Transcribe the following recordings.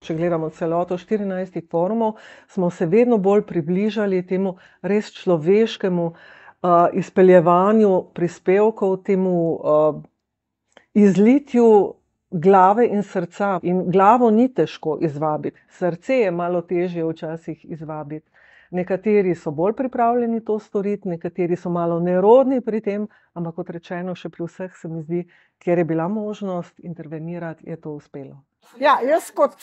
če gledamo celoto 14 forumov, smo se vedno bolj približali temu res človeškemu izpeljevanju prispevkov, temu izlitju glave in srca. In glavo ni težko izvabiti, srce je malo težje včasih izvabiti. Nekateri so bolj pripravljeni to storiti, nekateri so malo nerodni pri tem, ampak kot rečeno, še pri vseh se mi zdi, kjer je bila možnost intervenirati, je to uspelo. Ja, jaz kot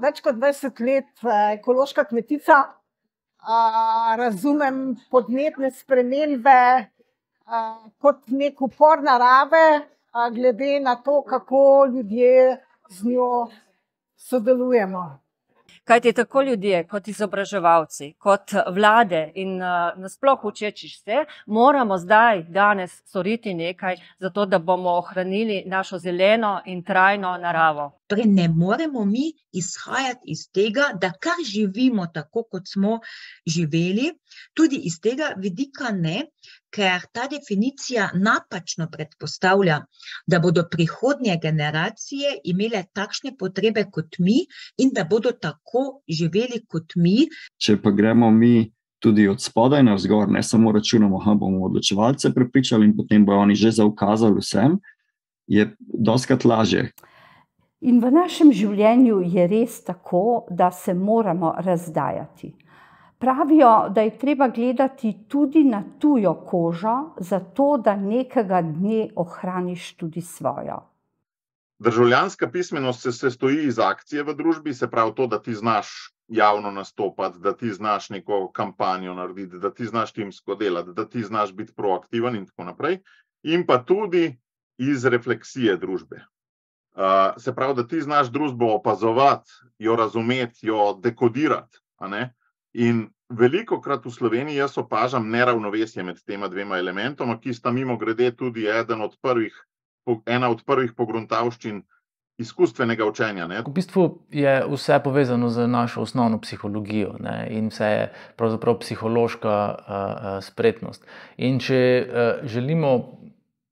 več kot 20 let ekološka kmetica razumem podnebne spremembe kot nek upor narave, glede na to, kako ljudje z njo sodelujemo. Kajti tako ljudje, kot izobraževalci, kot vlade in nasploh učeči se, moramo zdaj, danes storiti nekaj za to, da bomo ohranili našo zeleno in trajno naravo. Torej ne moremo mi izhajati iz tega, da kar živimo tako, kot smo živeli, tudi iz tega vidika ne, ker ta definicija napačno predpostavlja, da bodo prihodnje generacije imele takšne potrebe kot mi in da bodo tako živeli kot mi. Če pa gremo mi tudi od spodaj navzgor, ne samo računamo, bomo odločevalce prepričali in potem bojo oni že zaukazali vsem, je dostikrat lažje. In v našem življenju je res tako, da se moramo razdajati. Pravijo, da je treba gledati tudi na tujo kožo, zato da nekega dne ohraniš tudi svojo. Državljanska pismenost se sestoji iz akcije v družbi, se pravi to, da ti znaš javno nastopati, da ti znaš neko kampanjo narediti, da ti znaš timsko delati, da ti znaš biti proaktiven in tako naprej. In pa tudi iz refleksije družbe. Se pravi, da ti znaš družbo opazovati, jo razumeti, jo dekodirati, a ne? In velikokrat v Sloveniji jaz opažam neravnovesje med tema dvema elementoma, ki sta mimogrede tudi ena od prvih pogruntavščin izkustvenega učenja. Ne? V bistvu je vse povezano z našo osnovno psihologijo, ne? In vse je pravzaprav psihološka spretnost. In če želimo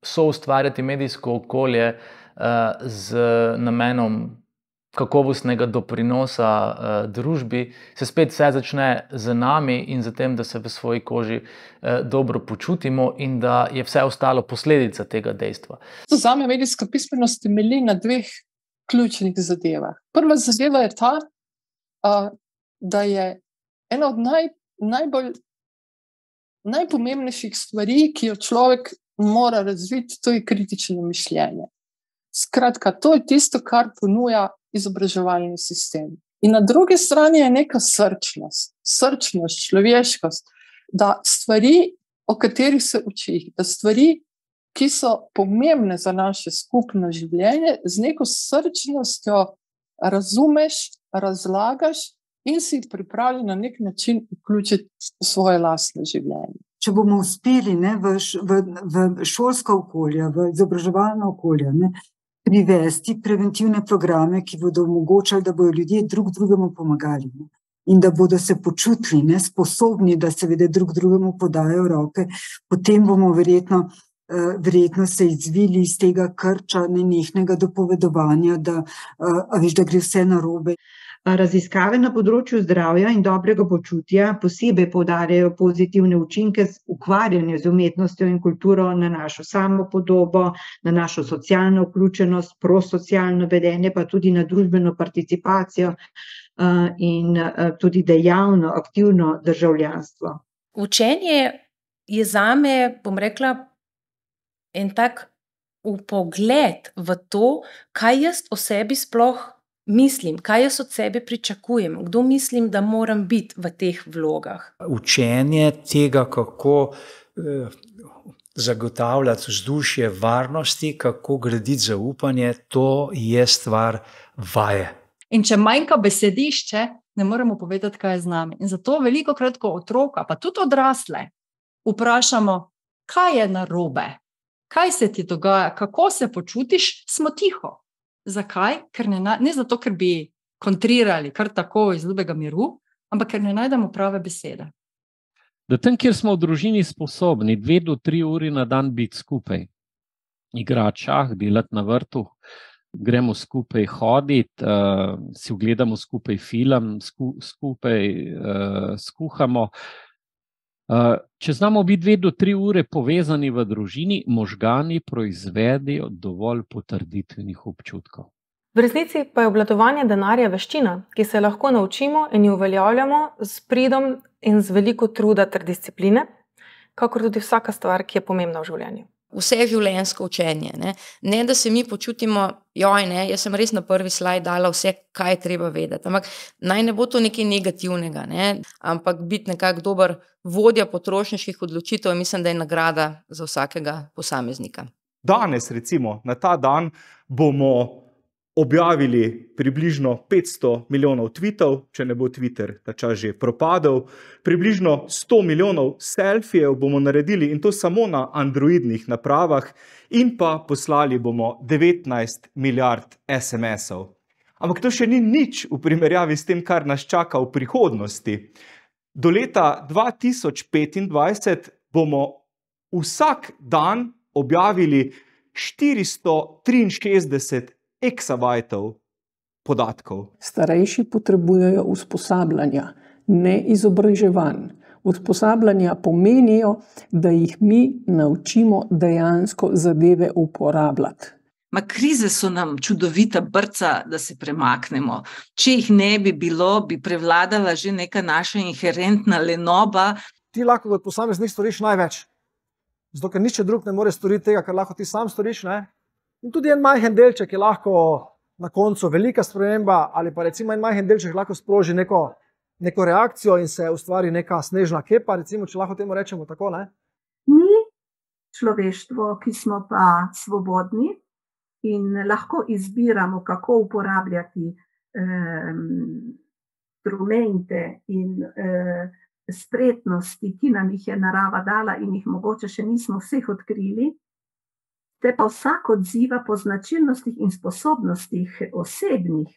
soustvarjati medijsko okolje z namenom kakovostnega doprinosa družbi, se spet vse začne z nami in z tem, da se v svoji koži dobro počutimo in da je vse ostalo posledica tega dejstva. Zame medijska pismenost temelji na dveh ključnih zadevah. Prva zadeva je ta, da je ena od najpomembnejših stvari, ki jo človek mora razviti, to je kritično mišljenje. Skratka, to je tisto, kar ponuja izobraževalni sistem. In na drugi strani je neka srčnost, človeškost, da stvari, o katerih se uči, da stvari, ki so pomembne za naše skupno življenje, z neko srčnostjo razumeš, razlagaš in si pripravljen na nek način vključiti v svoje lastno življenje. Če bomo uspeli v šolska okolja, v izobraževalno okolje, privesti preventivne programe, ki bodo omogočali, da bodo ljudje drug drugemu pomagali in da bodo se počutili sposobni, da seveda drug drugemu podajo roke, potem bomo verjetno se izvili iz tega krča nenehnega dopovedovanja, da gre vse narobe. Raziskave na področju zdravja in dobrega počutja posebej poudarjajo pozitivne učinke ukvarjanja z umetnostjo in kulturo na našo samopodobo, na našo socialno vključenost, prosocialno vedenje, pa tudi na družbeno participacijo in tudi dejavno, aktivno državljanstvo. Učenje je zame, bom rekla, en tak vpogled v to, kaj jaz o sebi sploh mislim, kaj jaz od sebe pričakujem, kdo mislim, da moram biti v teh vlogah. Učenje tega, kako zagotavljati vzdušje varnosti, kako graditi zaupanje, to je stvar vaje. In če manjka besedišče, ne moremo povedati, kaj je z nami. In zato velikokrat, ko otroka, pa tudi odrasle, vprašamo, kaj je narobe, kaj se ti dogaja, kako se počutiš, smo tiho. Zakaj? Ker ne zato, ker bi kontrirali kar tako iz ljubega miru, ampak ker ne najdemo prave besede. Da tam, kjer smo v družini sposobni 2 do 3 uri na dan biti skupaj, igrati šah, delati na vrtu, gremo skupaj hoditi, si ogledamo skupaj film, skupaj skuhamo. Če znamo biti 2 do 3 ure povezani v družini, možgani proizvedejo dovolj potrditvenih občutkov. V resnici pa je obvladovanje denarja veščina, ki se lahko naučimo in jo uveljavljamo s pridom in z veliko truda ter discipline, kakor tudi vsaka stvar, ki je pomembna v življenju. Vse življenjsko učenje, ne da se mi počutimo, joj, jaz sem res na prvi slajd dala vse, kaj je treba vedeti, ampak naj ne bo to nekaj negativnega, ampak biti nekako dober vodja potrošniških odločitev, mislim, da je nagrada za vsakega posameznika. Danes, recimo, na ta dan bomo objavili približno 500 milijonov tweetov, če ne bo Twitter ta čas že propadel, približno 100 milijonov selfijev bomo naredili in to samo na androidnih napravah in pa poslali bomo 19 milijard SMS-ov. Ampak to še ni nič v primerjavi s tem, kar nas čaka v prihodnosti. Do leta 2025 bomo vsak dan objavili 463 eksabajtov podatkov. Starejši potrebujejo usposabljanja, ne izobraževanj. Usposabljanja pomenijo, da jih mi naučimo dejansko zadeve uporabljati. Krize so nam čudovita brca, da se premaknemo. Če jih ne bi bilo, bi prevladala že neka naša inherentna lenoba. Ti lahko kot posameznik storiš največ. Zato, ker nič drug ne more storiti tega, kar lahko ti sam storiš, In tudi en majhen delček je lahko na koncu velika sprememba, ali pa recimo en majhen delček lahko sproži neko reakcijo in se ustvari neka snežna kepa, recimo, če lahko temu rečemo tako, Mi, človeštvo, ki smo pa svobodni in lahko izbiramo, kako uporabljati instrumente in spretnosti, ki nam jih je narava dala in jih mogoče še nismo vseh odkrili, te pa vsak odziva po značilnostih in sposobnostih osebnih